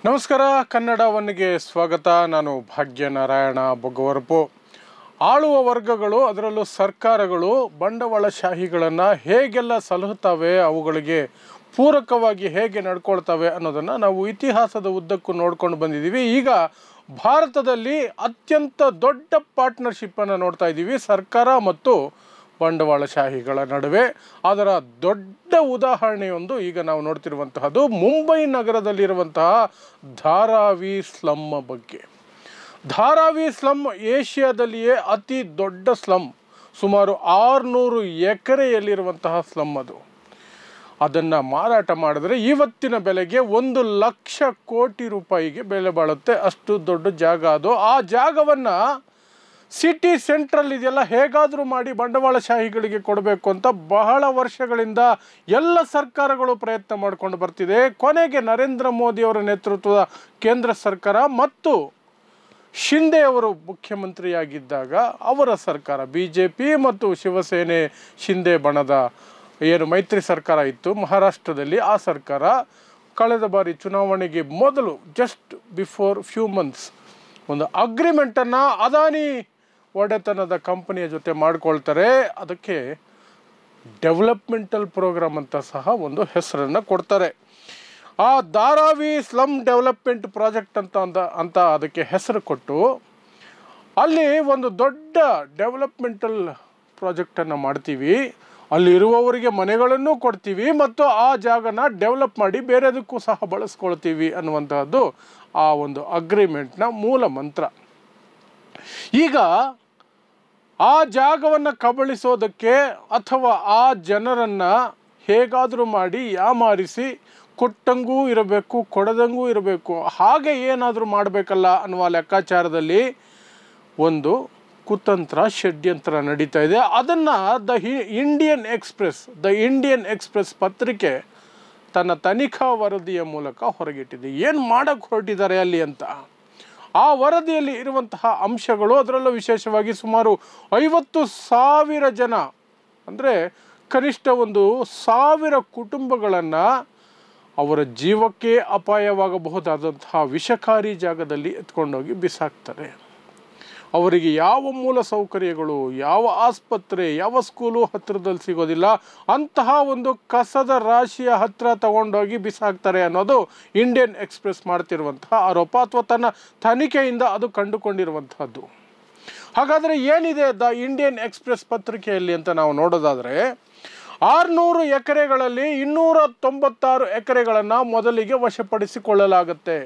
ನಮಸ್ಕಾರ, ಕನ್ನಡ ಒನ್ಗೆ ಸ್ವಾಗತ. ನಾನು ಭಾಗ್ಯನಾರಾಯಣ ಬೊಗವರಪು. ಆಳುವ ವರ್ಗಗಳು, ಅದರಲ್ಲೂ ಸರ್ಕಾರಗಳು ಬಂಡವಾಳಶಾಹಿಗಳನ್ನು ಹೇಗೆಲ್ಲ ಸಲಹುತ್ತವೆ, ಅವುಗಳಿಗೆ ಪೂರಕವಾಗಿ ಹೇಗೆ ನಡ್ಕೊಳ್ತವೆ ಅನ್ನೋದನ್ನು ನಾವು ಇತಿಹಾಸದ ಉದ್ದಕ್ಕೂ ನೋಡ್ಕೊಂಡು ಬಂದಿದ್ದೀವಿ. ಈಗ ಭಾರತದಲ್ಲಿ ಅತ್ಯಂತ ದೊಡ್ಡ ಪಾರ್ಟ್ನರ್ಶಿಪ್ಪನ್ನು ನೋಡ್ತಾ ಇದ್ದೀವಿ ಸರ್ಕಾರ ಮತ್ತು ಬಂಡವಾಳಶಾಹಿಗಳ ನಡುವೆ. ಅದರ ದೊಡ್ಡ ಉದಾಹರಣೆಯೊಂದು ಈಗ ನಾವು ನೋಡ್ತಿರುವಂತಹದ್ದು ಮುಂಬೈ ನಗರದಲ್ಲಿರುವಂತಹ ಧಾರಾವಿ ಸ್ಲಮ್ ಬಗ್ಗೆ. ಧಾರಾವಿ ಸ್ಲಮ್ ಏಷ್ಯಾದಲ್ಲಿಯೇ ಅತಿ ದೊಡ್ಡ ಸ್ಲಮ್. ಸುಮಾರು 600 ಎಕರೆಯಲ್ಲಿರುವಂತಹ ಸ್ಲಮ್ ಅದು. ಅದನ್ನು ಮಾರಾಟ ಮಾಡಿದ್ರೆ ಇವತ್ತಿನ ಬೆಲೆಗೆ 1 ಲಕ್ಷ ಕೋಟಿ ರೂಪಾಯಿಗೆ ಬೆಲೆ ಬಾಳುತ್ತೆ. ಅಷ್ಟು ದೊಡ್ಡ ಜಾಗ ಅದು. ಆ ಜಾಗವನ್ನು ಸಿಟಿ ಸೆಂಟ್ರಲ್ ಇದೆಲ್ಲ ಹೇಗಾದರೂ ಮಾಡಿ ಬಂಡವಾಳಶಾಹಿಗಳಿಗೆ ಕೊಡಬೇಕು ಅಂತ ಬಹಳ ವರ್ಷಗಳಿಂದ ಎಲ್ಲ ಸರ್ಕಾರಗಳು ಪ್ರಯತ್ನ ಮಾಡಿಕೊಂಡು ಬರ್ತಿದೆ. ಕೊನೆಗೆ ನರೇಂದ್ರ ಮೋದಿಯವರ ನೇತೃತ್ವದ ಕೇಂದ್ರ ಸರ್ಕಾರ ಮತ್ತು ಶಿಂದೆ ಅವರು ಮುಖ್ಯಮಂತ್ರಿಯಾಗಿದ್ದಾಗ ಅವರ ಸರ್ಕಾರ BJP ಮತ್ತು ಶಿವಸೇನೆ ಶಿಂದೆ ಬಣದ ಏನು ಮೈತ್ರಿ ಸರ್ಕಾರ ಇತ್ತು ಮಹಾರಾಷ್ಟ್ರದಲ್ಲಿ, ಆ ಸರ್ಕಾರ ಕಳೆದ ಬಾರಿ ಚುನಾವಣೆಗೆ ಮೊದಲು ಜಸ್ಟ್ ಬಿಫೋರ್ ಫ್ಯೂ ಮಂತ್ಸ್ ಒಂದು ಅಗ್ರಿಮೆಂಟನ್ನು ಅದಾನಿ ಒಡೆತನದ ಕಂಪನಿಯ ಜೊತೆ ಮಾಡ್ಕೊಳ್ತಾರೆ. ಅದಕ್ಕೆ ಡೆವಲಪ್ಮೆಂಟಲ್ ಪ್ರೋಗ್ರಾಮ್ ಅಂತ ಸಹ ಒಂದು ಹೆಸರನ್ನು ಕೊಡ್ತಾರೆ. ಆ ಧಾರಾವಿ ಸ್ಲಮ್ ಡೆವಲಪ್ಮೆಂಟ್ ಪ್ರಾಜೆಕ್ಟ್ ಅಂತ ಅದಕ್ಕೆ ಹೆಸರು ಕೊಟ್ಟು ಅಲ್ಲಿ ಒಂದು ದೊಡ್ಡ ಡೆವಲಪ್ಮೆಂಟಲ್ ಪ್ರಾಜೆಕ್ಟನ್ನು ಮಾಡ್ತೀವಿ, ಅಲ್ಲಿರುವವರಿಗೆ ಮನೆಗಳನ್ನು ಕೊಡ್ತೀವಿ ಮತ್ತು ಆ ಜಾಗನ ಡೆವಲಪ್ ಮಾಡಿ ಬೇರೆದಕ್ಕೂ ಸಹ ಬಳಸ್ಕೊಳ್ತೀವಿ ಅನ್ನುವಂಥದ್ದು ಆ ಒಂದು ಅಗ್ರಿಮೆಂಟ್ನ ಮೂಲ ಮಂತ್ರ. ಈಗ ಆ ಜಾಗವನ್ನು ಕಬಳಿಸೋದಕ್ಕೆ ಅಥವಾ ಆ ಜನರನ್ನು ಹೇಗಾದರೂ ಮಾಡಿ ಯಾಮಾರಿಸಿ ಕೊಟ್ಟಂಗೂ ಇರಬೇಕು ಕೊಡದಂಗೂ ಇರಬೇಕು, ಹಾಗೆ ಏನಾದರೂ ಮಾಡಬೇಕಲ್ಲ ಅನ್ನುವ ಲೆಕ್ಕಾಚಾರದಲ್ಲಿ ಒಂದು ಕುತಂತ್ರ ಷಡ್ಯಂತ್ರ ನಡೀತಾ ಇದೆ. ಅದನ್ನು ದ ಇಂಡಿಯನ್ ಎಕ್ಸ್ಪ್ರೆಸ್ ಪತ್ರಿಕೆ ತನ್ನ ತನಿಖಾ ವರದಿಯ ಮೂಲಕ ಹೊರಗಿಟ್ಟಿದೆ. ಏನು ಮಾಡೋಕ್ಕೆ ಹೊರಟಿದ್ದಾರೆ ಅಲ್ಲಿ ಅಂತ. ಆ ವರದಿಯಲ್ಲಿ ಇರುವಂತಹ ಅಂಶಗಳು, ಅದರಲ್ಲೂ ವಿಶೇಷವಾಗಿ ಸುಮಾರು 50,000 ಜನ, ಅಂದರೆ ಕನಿಷ್ಠ 1,000 ಕುಟುಂಬಗಳನ್ನು ಅವರ ಜೀವಕ್ಕೆ ಅಪಾಯವಾಗಬಹುದಾದಂತಹ ವಿಷಕಾರಿ ಜಾಗದಲ್ಲಿ ಎತ್ಕೊಂಡೋಗಿ ಬಿಸಾಕ್ತಾರೆ. ಅವರಿಗೆ ಯಾವ ಮೂಲ ಸೌಕರ್ಯಗಳು, ಯಾವ ಆಸ್ಪತ್ರೆ, ಯಾವ ಸ್ಕೂಲು ಹತ್ತಿರದಲ್ಲಿ ಸಿಗೋದಿಲ್ಲ. ಅಂತಹ ಒಂದು ಕಸದ ರಾಶಿಯ ಹತ್ತಿರ ತಗೊಂಡೋಗಿ ಬಿಸಾಕ್ತಾರೆ ಅನ್ನೋದು ಇಂಡಿಯನ್ ಎಕ್ಸ್ಪ್ರೆಸ್ ಮಾಡ್ತಿರುವಂತಹ ಆರೋಪ, ಅಥವಾ ತನ್ನ ತನಿಖೆಯಿಂದ ಅದು ಕಂಡುಕೊಂಡಿರುವಂತಹದ್ದು. ಹಾಗಾದರೆ ಏನಿದೆ ದ ಇಂಡಿಯನ್ ಎಕ್ಸ್ಪ್ರೆಸ್ ಪತ್ರಿಕೆಯಲ್ಲಿ ಅಂತ ನಾವು ನೋಡೋದಾದರೆ, 600 ಎಕರೆಗಳಲ್ಲಿ 296 ಎಕರೆಗಳನ್ನು ಮೊದಲಿಗೆ ವಶಪಡಿಸಿಕೊಳ್ಳಲಾಗುತ್ತೆ.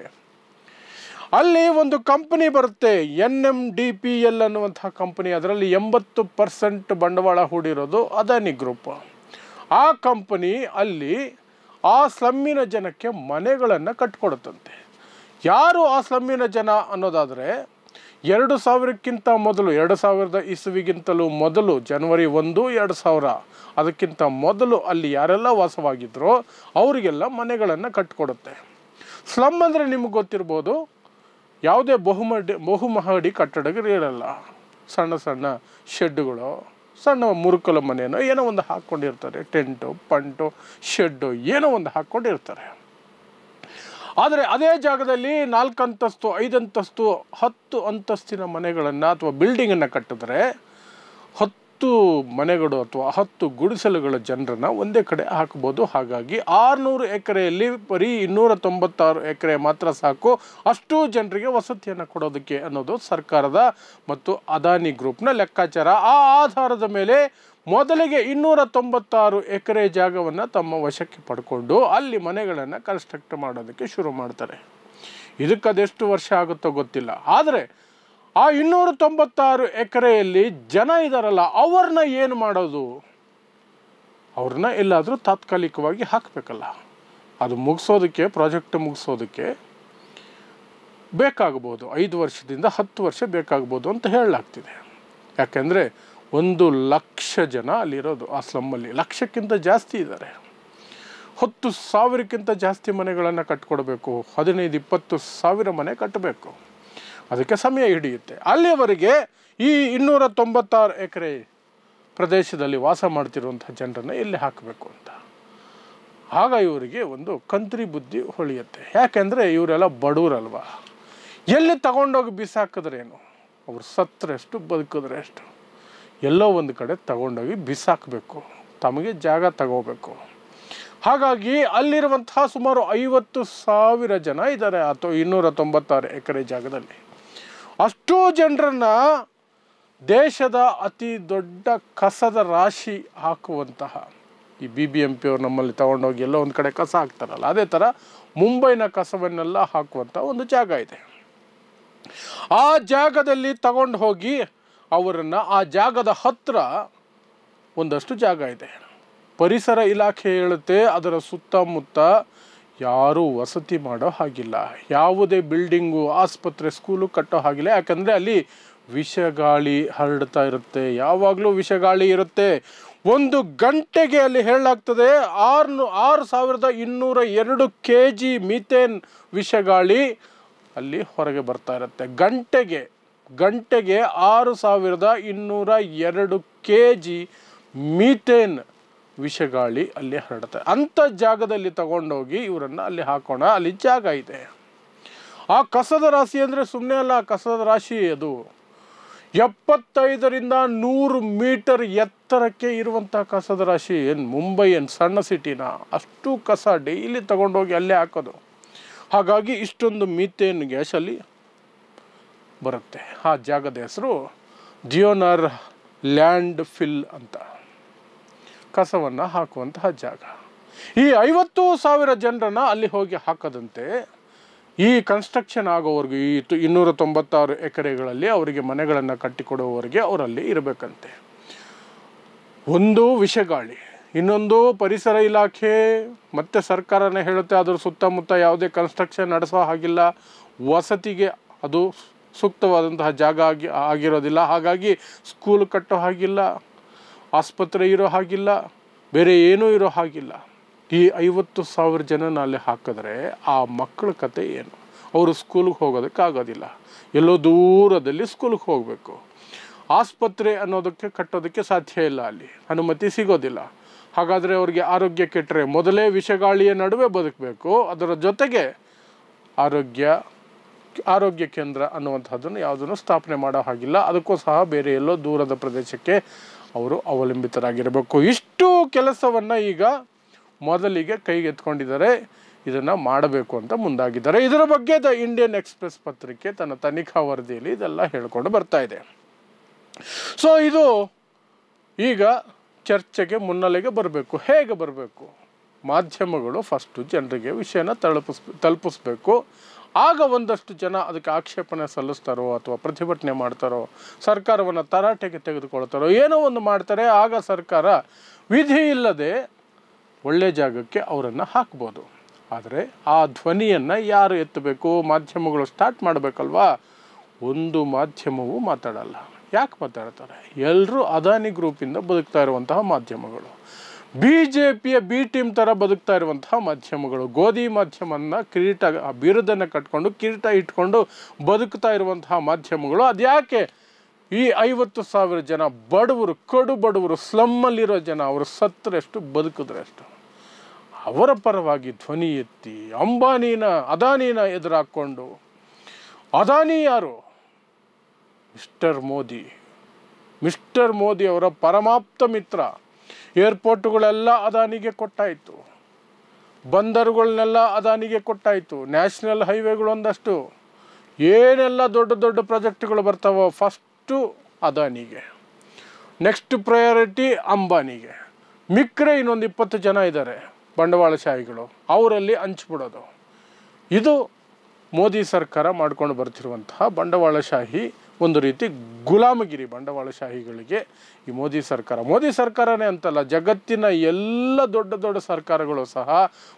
ಅಲ್ಲಿ ಒಂದು ಕಂಪನಿ ಬರುತ್ತೆ, NMDPL ಅನ್ನುವಂತಹ ಕಂಪನಿ. ಅದರಲ್ಲಿ 80% ಬಂಡವಾಳ ಹೂಡಿರೋದು ಅದಾನಿ ಗ್ರೂಪ್. ಆ ಕಂಪನಿ ಅಲ್ಲಿ ಆ ಸ್ಲಮ್ಮಿನ ಜನಕ್ಕೆ ಮನೆಗಳನ್ನು ಕಟ್ಕೊಡುತ್ತಂತೆ. ಯಾರು ಆ ಸ್ಲಮ್ಮಿನ ಜನ ಅನ್ನೋದಾದರೆ, 2000ಕ್ಕಿಂತ ಮೊದಲು, 2000 ಇಸವಿಗಿಂತಲೂ ಮೊದಲು, ಜನವರಿ 1, 2000 ಅದಕ್ಕಿಂತ ಮೊದಲು ಅಲ್ಲಿ ಯಾರೆಲ್ಲ ವಾಸವಾಗಿದ್ದರೋ ಅವರಿಗೆಲ್ಲ ಮನೆಗಳನ್ನು ಕಟ್ಕೊಡುತ್ತೆ. ಸ್ಲಮ್ ಅಂದರೆ ನಿಮಗೆ ಗೊತ್ತಿರ್ಬೋದು, ಯಾವುದೇ ಬಹುಮಹಡಿ ಕಟ್ಟಡಗಳಿರಲ್ಲ, ಸಣ್ಣ ಸಣ್ಣ ಶೆಡ್ಡುಗಳು, ಸಣ್ಣ ಮುರುಕಲ ಮನೆಯೋ ಏನೋ ಒಂದು ಹಾಕ್ಕೊಂಡಿರ್ತಾರೆ, ಟೆಂಟು ಪಂಟು ಶೆಡ್ಡು ಏನೋ ಒಂದು ಹಾಕ್ಕೊಂಡಿರ್ತಾರೆ. ಆದರೆ ಅದೇ ಜಾಗದಲ್ಲಿ 4 ಅಂತಸ್ತು 5 ಅಂತಸ್ತು 10 ಅಂತಸ್ತಿನ ಮನೆಗಳನ್ನು ಅಥವಾ ಬಿಲ್ಡಿಂಗನ್ನು ಕಟ್ಟಿದ್ರೆ 10 ಮನೆಗಳು ಅಥವಾ 10 ಗುಡಿಸಲುಗಳ ಜನರನ್ನು ಒಂದೇ ಕಡೆ ಹಾಕ್ಬೋದು. ಹಾಗಾಗಿ 600 ಎಕರೆಯಲ್ಲಿ ಬರೀ 296 ಎಕರೆ ಮಾತ್ರ ಸಾಕು ಅಷ್ಟು ಜನರಿಗೆ ವಸತಿಯನ್ನು ಕೊಡೋದಕ್ಕೆ ಅನ್ನೋದು ಸರ್ಕಾರದ ಮತ್ತು ಅದಾನಿ ಗ್ರೂಪ್ನ ಲೆಕ್ಕಾಚಾರ. ಆ ಆಧಾರದ ಮೇಲೆ ಮೊದಲಿಗೆ 296 ಎಕರೆ ಜಾಗವನ್ನು ತಮ್ಮ ವಶಕ್ಕೆ ಪಡ್ಕೊಂಡು ಅಲ್ಲಿ ಮನೆಗಳನ್ನು ಕನ್ಸ್ಟ್ರಕ್ಟ್ ಮಾಡೋದಕ್ಕೆ ಶುರು ಮಾಡ್ತಾರೆ. ಇದಕ್ಕೆ ಅದೆಷ್ಟು ವರ್ಷ ಆಗುತ್ತೋ ಗೊತ್ತಿಲ್ಲ. ಆದರೆ ಆ 296 ಎಕರೆಯಲ್ಲಿ ಜನ ಇದ್ದಾರಲ್ಲ, ಅವ್ರನ್ನ ಏನು ಮಾಡೋದು? ಅವ್ರನ್ನ ಎಲ್ಲಾದರೂ ತಾತ್ಕಾಲಿಕವಾಗಿ ಹಾಕಬೇಕಲ್ಲ. ಅದು ಮುಗಿಸೋದಕ್ಕೆ, ಪ್ರಾಜೆಕ್ಟ್ ಮುಗಿಸೋದಕ್ಕೆ ಬೇಕಾಗಬಹುದು 5 ವರ್ಷದಿಂದ 10 ವರ್ಷ ಬೇಕಾಗ್ಬೋದು ಅಂತ ಹೇಳಲಾಗ್ತಿದೆ. ಯಾಕೆಂದರೆ 1 ಲಕ್ಷ ಜನ ಅಲ್ಲಿರೋದು ಆ ಸ್ಲಮ್ಮಲ್ಲಿ. ಲಕ್ಷಕ್ಕಿಂತ ಜಾಸ್ತಿ ಇದ್ದಾರೆ. 10,000ಕ್ಕಿಂತ ಜಾಸ್ತಿ ಮನೆಗಳನ್ನು ಕಟ್ಕೊಡ್ಬೇಕು. 15-20 ಸಾವಿರ ಮನೆ ಕಟ್ಟಬೇಕು. ಅದಕ್ಕೆ ಸಮಯ ಹಿಡಿಯುತ್ತೆ. ಅಲ್ಲಿಯವರೆಗೆ ಈ 296 ಎಕರೆ ಪ್ರದೇಶದಲ್ಲಿ ವಾಸ ಮಾಡ್ತಿರುವಂಥ ಜನರನ್ನು ಎಲ್ಲಿ ಹಾಕಬೇಕು ಅಂತ. ಆಗ ಇವರಿಗೆ ಒಂದು ಕಂತ್ರಿ ಬುದ್ಧಿ ಹೊಳೆಯುತ್ತೆ. ಯಾಕೆಂದರೆ ಇವರೆಲ್ಲ ಬಡವರಲ್ವ, ಎಲ್ಲಿ ತಗೊಂಡೋಗಿ ಬಿಸಾಕಿದ್ರೇನು, ಅವ್ರು ಸತ್ತರೆಷ್ಟು ಬದುಕಿದ್ರೆ ಎಷ್ಟು, ಎಲ್ಲೋ ಒಂದು ಕಡೆ ತಗೊಂಡೋಗಿ ಬಿಸಾಕಬೇಕು, ತಮಗೆ ಜಾಗ ತಗೋಬೇಕು. ಹಾಗಾಗಿ ಅಲ್ಲಿರುವಂತಹ ಸುಮಾರು 50,000 ಜನ ಇದ್ದಾರೆ 296 ಎಕರೆ ಜಾಗದಲ್ಲಿ. ಅಷ್ಟೂ ಜನರನ್ನು ದೇಶದ ಅತಿ ದೊಡ್ಡ ಕಸದ ರಾಶಿ ಹಾಕುವಂತಹ ಈ BBMP ಅವ್ರು ನಮ್ಮಲ್ಲಿ ತಗೊಂಡೋಗಿ ಎಲ್ಲೋ ಒಂದು ಕಡೆ ಕಸ ಹಾಕ್ತಾರಲ್ಲ, ಅದೇ ಥರ ಮುಂಬೈನ ಕಸವನ್ನೆಲ್ಲ ಹಾಕುವಂಥ ಒಂದು ಜಾಗ ಇದೆ. ಆ ಜಾಗದಲ್ಲಿ ತಗೊಂಡು ಹೋಗಿ ಅವರನ್ನು, ಆ ಜಾಗದ ಹತ್ತಿರ ಒಂದಷ್ಟು ಜಾಗ ಇದೆ. ಪರಿಸರ ಇಲಾಖೆ ಹೇಳುತ್ತೆ ಅದರ ಸುತ್ತಮುತ್ತ ಯಾರೂ ವಸತಿ ಮಾಡೋ ಹಾಗಿಲ್ಲ, ಯಾವುದೇ ಬಿಲ್ಡಿಂಗು, ಆಸ್ಪತ್ರೆ, ಸ್ಕೂಲು ಕಟ್ಟೋ ಹಾಗಿಲ್ಲ. ಯಾಕಂದರೆ ಅಲ್ಲಿ ವಿಷಗಾಳಿ ಹರಡ್ತಾ ಇರುತ್ತೆ, ಯಾವಾಗಲೂ ವಿಷಗಾಳಿ ಇರುತ್ತೆ. ಒಂದು ಗಂಟೆಗೆ ಅಲ್ಲಿ ಹೇಳಲಾಗ್ತದೆ 6,202 kg ಮೀಥೇನ್ ವಿಷಗಾಳಿ ಅಲ್ಲಿ ಹೊರಗೆ ಬರ್ತಾ ಇರುತ್ತೆ. ಗಂಟೆಗೆ 6,202 kg ಮೀಥೇನ್ ವಿಷಗಾಳಿ ಅಲ್ಲಿ ಹರಡುತ್ತೆ. ಅಂಥ ಜಾಗದಲ್ಲಿ ತಗೊಂಡೋಗಿ ಇವರನ್ನು ಅಲ್ಲಿ ಹಾಕೋಣ, ಅಲ್ಲಿ ಜಾಗ ಇದೆ. ಆ ಕಸದ ರಾಶಿ ಅಂದರೆ ಸುಮ್ಮನೆ ಅಲ್ಲ, ಕಸದ ರಾಶಿ ಅದು 75ರಿಂದ 100 ಮೀಟರ್ ಎತ್ತರಕ್ಕೆ ಇರುವಂಥ ಕಸದ ರಾಶಿ. ಏನು ಮುಂಬೈ ಏನು ಸಣ್ಣ ಸಿಟಿನ, ಅಷ್ಟು ಕಸ ಡೈಲಿ ತಗೊಂಡೋಗಿ ಅಲ್ಲೇ ಹಾಕೋದು. ಹಾಗಾಗಿ ಇಷ್ಟೊಂದು ಮೀಥೇನ್ ಗ್ಯಾಸ್ ಅಲ್ಲಿ ಬರುತ್ತೆ. ಆ ಜಾಗದ ಹೆಸರು ದಿಯೋನರ್ ಲ್ಯಾಂಡ್ ಫಿಲ್ ಅಂತ, ಕಸವನ್ನು ಹಾಕುವಂತಹ ಜಾಗ. ಈ 50,000 ಜನರನ್ನು ಅಲ್ಲಿ ಹೋಗಿ ಹಾಕದಂತೆ ಈ ಕನ್ಸ್ಟ್ರಕ್ಷನ್ ಆಗೋವರೆಗೂ, ಈ 296 ಎಕರೆಗಳಲ್ಲಿ ಅವರಿಗೆ ಮನೆಗಳನ್ನು ಕಟ್ಟಿಕೊಡುವವರೆಗೆ ಅವರಲ್ಲಿ ಇರಬೇಕಂತೆ. ಒಂದು ವಿಷಗಾಳಿ, ಇನ್ನೊಂದು ಪರಿಸರ ಇಲಾಖೆ ಮತ್ತು ಸರ್ಕಾರನೇ ಹೇಳುತ್ತೆ ಅದರ ಸುತ್ತಮುತ್ತ ಯಾವುದೇ ಕನ್ಸ್ಟ್ರಕ್ಷನ್ ನಡೆಸೋ ಹಾಗಿಲ್ಲ, ವಸತಿಗೆ ಅದು ಸೂಕ್ತವಾದಂತಹ ಜಾಗ ಆಗಿರೋದಿಲ್ಲ. ಹಾಗಾಗಿ ಸ್ಕೂಲ್ ಕಟ್ಟೋ ಹಾಗಿಲ್ಲ, ಆಸ್ಪತ್ರೆ ಇರೋ ಹಾಗಿಲ್ಲ, ಬೇರೆ ಏನೂ ಇರೋ ಹಾಗಿಲ್ಲ. ಈ 50,000 ಜನನ ಅಲ್ಲಿ ಹಾಕಿದ್ರೆ ಆ ಮಕ್ಕಳ ಕತೆ ಏನು? ಅವರು ಸ್ಕೂಲಿಗೆ ಹೋಗೋದಕ್ಕಾಗೋದಿಲ್ಲ, ಎಲ್ಲೋ ದೂರದಲ್ಲಿ ಸ್ಕೂಲಿಗೆ ಹೋಗಬೇಕು. ಆಸ್ಪತ್ರೆ ಅನ್ನೋದಕ್ಕೆ ಕಟ್ಟೋದಕ್ಕೆ ಸಾಧ್ಯ ಇಲ್ಲ, ಅಲ್ಲಿ ಅನುಮತಿ ಸಿಗೋದಿಲ್ಲ. ಹಾಗಾದರೆ ಅವ್ರಿಗೆ ಆರೋಗ್ಯ ಕೆಟ್ಟರೆ ಮೊದಲೇ ವಿಷಗಾಳಿಯ ನಡುವೆ ಬದುಕಬೇಕು, ಅದರ ಜೊತೆಗೆ ಆರೋಗ್ಯ ಕೇಂದ್ರ ಅನ್ನುವಂಥದ್ದನ್ನು ಯಾವುದನ್ನು ಸ್ಥಾಪನೆ ಮಾಡೋ ಹಾಗಿಲ್ಲ. ಅದಕ್ಕೂ ಸಹ ಬೇರೆ ಎಲ್ಲೋ ದೂರದ ಪ್ರದೇಶಕ್ಕೆ ಅವರು ಅವಲಂಬಿತರಾಗಿರಬೇಕು. ಇಷ್ಟು ಕೆಲಸವನ್ನು ಈಗ ಮೊದಲಿಗೆ ಕೈಗೆತ್ಕೊಂಡಿದ್ದಾರೆ, ಇದನ್ನು ಮಾಡಬೇಕು ಅಂತ ಮುಂದಾಗಿದ್ದಾರೆ. ಇದರ ಬಗ್ಗೆ ದ ಇಂಡಿಯನ್ ಎಕ್ಸ್‌ಪ್ರೆಸ್ ಪತ್ರಿಕೆ ತನ್ನ ತನಿಖಾ ವರದಿಯಲ್ಲಿ ಇದೆಲ್ಲ ಹೇಳ್ಕೊಂಡು ಬರ್ತಾ ಇದೆ. ಸೊ ಇದು ಈಗ ಚರ್ಚೆಗೆ ಮುನ್ನೆಲೆಗೆ ಬರಬೇಕು. ಹೇಗೆ ಬರಬೇಕು? ಮಾಧ್ಯಮಗಳು ಫಸ್ಟು ಜನರಿಗೆ ವಿಷಯನ ತಲುಪಿಸ್ಬೇಕು. ಆಗ ಒಂದಷ್ಟು ಜನ ಅದಕ್ಕೆ ಆಕ್ಷೇಪಣೆ ಸಲ್ಲಿಸ್ತಾರೋ ಅಥವಾ ಪ್ರತಿಭಟನೆ ಮಾಡ್ತಾರೋ, ಸರ್ಕಾರವನ್ನು ತರಾಟೆಗೆ ತೆಗೆದುಕೊಳ್ತಾರೋ, ಏನೋ ಒಂದು ಮಾಡ್ತಾರೆ. ಆಗ ಸರ್ಕಾರ ವಿಧಿ ಇಲ್ಲದೆ ಒಳ್ಳೆ ಜಾಗಕ್ಕೆ ಅವರನ್ನು ಹಾಕ್ಬೋದು. ಆದರೆ ಆ ಧ್ವನಿಯನ್ನು ಯಾರು ಎತ್ತಬೇಕು? ಮಾಧ್ಯಮಗಳು ಸ್ಟಾರ್ಟ್ ಮಾಡಬೇಕಲ್ವಾ? ಒಂದು ಮಾಧ್ಯಮವೂ ಮಾತಾಡಲ್ಲ. ಯಾಕೆ ಮಾತಾಡ್ತಾರೆ? ಎಲ್ಲರೂ ಅದಾನಿ ಗ್ರೂಪಿಂದ ಬದುಕ್ತಾ ಇರುವಂತಹ ಮಾಧ್ಯಮಗಳು, BJPಯ B ಟೀಮ್ ಥರ ಬದುಕ್ತಾ ಇರುವಂತಹ ಮಾಧ್ಯಮಗಳು, ಗೋಧಿ ಮಾಧ್ಯಮವನ್ನು ಬಿರುದನ್ನು ಕಟ್ಕೊಂಡು ಕಿರೀಟ ಇಟ್ಕೊಂಡು ಬದುಕ್ತಾ ಇರುವಂತಹ ಮಾಧ್ಯಮಗಳು. ಅದ್ಯಾಕೆ ಈ 50,000 ಜನ ಬಡವರು, ಕಡು ಬಡವರು, ಸ್ಲಮ್ಮಲ್ಲಿರೋ ಜನ, ಅವರು ಸತ್ತರೆಷ್ಟು ಬದುಕಿದ್ರೆಷ್ಟು, ಅವರ ಪರವಾಗಿ ಧ್ವನಿ ಎತ್ತಿ ಅದಾನಿನ ಎದುರಾಕೊಂಡು, ಅದಾನಿ ಯಾರು? ಮಿಸ್ಟರ್ ಮೋದಿ ಅವರ ಪರಮಾಪ್ತ ಮಿತ್ರ. ಏರ್ಪೋರ್ಟುಗಳೆಲ್ಲ ಅದಾನಿಗೆ ಕೊಟ್ಟಾಯಿತು, ಬಂದರುಗಳನ್ನೆಲ್ಲ ಅದಾನಿಗೆ ಕೊಟ್ಟಾಯಿತು, ನ್ಯಾಷನಲ್ ಹೈವೇಗಳು ಒಂದಷ್ಟು, ಏನೆಲ್ಲ ದೊಡ್ಡ ದೊಡ್ಡ ಪ್ರಾಜೆಕ್ಟ್ಗಳು ಬರ್ತಾವೋ ಫಸ್ಟು ಅದಾನಿಗೆ, ನೆಕ್ಸ್ಟ್ ಪ್ರಯಾರಿಟಿ ಅಂಬಾನಿಗೆ. ಮಿಕ್ಕರೆ ಇನ್ನೊಂದು 20 ಜನ ಇದ್ದಾರೆ ಬಂಡವಾಳಶಾಹಿಗಳು, ಅವರಲ್ಲಿ ಹಂಚ್ಬಿಡೋದು. ಇದು ಮೋದಿ ಸರ್ಕಾರ ಮಾಡ್ಕೊಂಡು ಬರ್ತಿರುವಂತಹ ಬಂಡವಾಳಶಾಹಿ, ಒಂದು ರೀತಿ ಗುಲಾಮಗಿರಿ ಬಂಡವಾಳಶಾಹಿಗಳಿಗೆ ಈ ಮೋದಿ ಸರ್ಕಾರನೇ ಅಂತಲ್ಲ, ಜಗತ್ತಿನ ಎಲ್ಲ ದೊಡ್ಡ ದೊಡ್ಡ ಸರ್ಕಾರಗಳು ಸಹ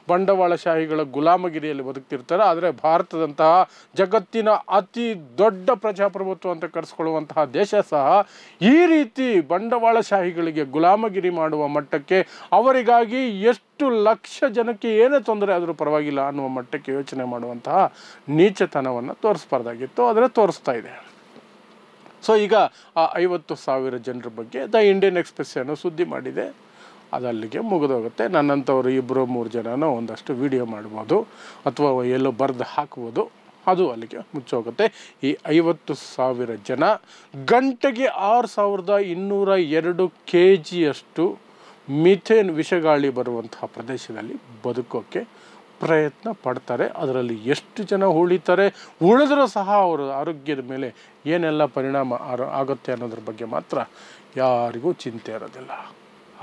ಬಂಡವಾಳಶಾಹಿಗಳ ಗುಲಾಮಗಿರಿಯಲ್ಲಿ ಬದುಕ್ತಿರ್ತಾರೆ. ಆದರೆ ಭಾರತದಂತಹ ಜಗತ್ತಿನ ಅತಿ ದೊಡ್ಡ ಪ್ರಜಾಪ್ರಭುತ್ವ ಅಂತ ಕರೆಸ್ಕೊಳ್ಳುವಂತಹ ದೇಶ ಸಹ ಈ ರೀತಿ ಬಂಡವಾಳಶಾಹಿಗಳಿಗೆ ಗುಲಾಮಗಿರಿ ಮಾಡುವ ಮಟ್ಟಕ್ಕೆ, ಅವರಿಗಾಗಿ ಎಷ್ಟು ಲಕ್ಷ ಜನಕ್ಕೆ ಏನೇ ತೊಂದರೆ ಆದರೂ ಪರವಾಗಿಲ್ಲ ಅನ್ನುವ ಮಟ್ಟಕ್ಕೆ ಯೋಚನೆ ಮಾಡುವಂತಹ ನೀಚತನವನ್ನು ತೋರಿಸ್ಬಾರ್ದಾಗಿತ್ತು, ಆದರೆ ತೋರಿಸ್ತಾ ಇದೆ. ಸೊ ಈಗ ಆ 50,000 ಜನರ ಬಗ್ಗೆ ದ ಇಂಡಿಯನ್ ಎಕ್ಸ್‌ಪ್ರೆಸ್ ಏನೋ ಸುದ್ದಿ ಮಾಡಿದೆ. ಅದು ಅಲ್ಲಿಗೆ ಮುಗಿದೋಗುತ್ತೆ. ನನ್ನಂಥವ್ರು 2-3 ಜನನೋ ಒಂದಷ್ಟು ವಿಡಿಯೋ ಮಾಡ್ಬೋದು ಅಥವಾ ಎಲ್ಲೋ ಬರೆದು ಹಾಕ್ಬೋದು, ಅದು ಅಲ್ಲಿಗೆ ಮುಚ್ಚೋಗುತ್ತೆ. ಈ 50,000 ಜನ ಗಂಟೆಗೆ 6,202 kgಯಷ್ಟು ಮಿಥೇನ್ ವಿಷಗಾಳಿ ಬರುವಂತಹ ಪ್ರದೇಶದಲ್ಲಿ ಬದುಕೋಕ್ಕೆ ಪ್ರಯತ್ನ ಪಡ್ತಾರೆ. ಅದರಲ್ಲಿ ಎಷ್ಟು ಜನ ಉಳಿದರೂ ಸಹ ಅವರ ಆರೋಗ್ಯದ ಮೇಲೆ ಏನೆಲ್ಲ ಪರಿಣಾಮ ಆಗುತ್ತೆ ಅನ್ನೋದ್ರ ಬಗ್ಗೆ ಮಾತ್ರ ಯಾರಿಗೂ ಚಿಂತೆ ಇರೋದಿಲ್ಲ.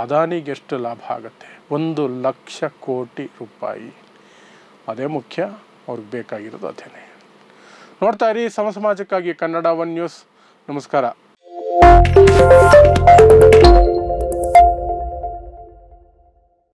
ಅದಾನಿಗೆ ಎಷ್ಟು ಲಾಭ ಆಗುತ್ತೆ? 1,00,000 ಕೋಟಿ ರೂಪಾಯಿ. ಅದೇ ಮುಖ್ಯ, ಅವ್ರಿಗೆ ಬೇಕಾಗಿರೋದು ಅದೇನೆ. ನೋಡ್ತಾ ಇರಿ ಸಮಾಜಕ್ಕಾಗಿ ಕನ್ನಡ 1 ನ್ಯೂಸ್. ನಮಸ್ಕಾರ.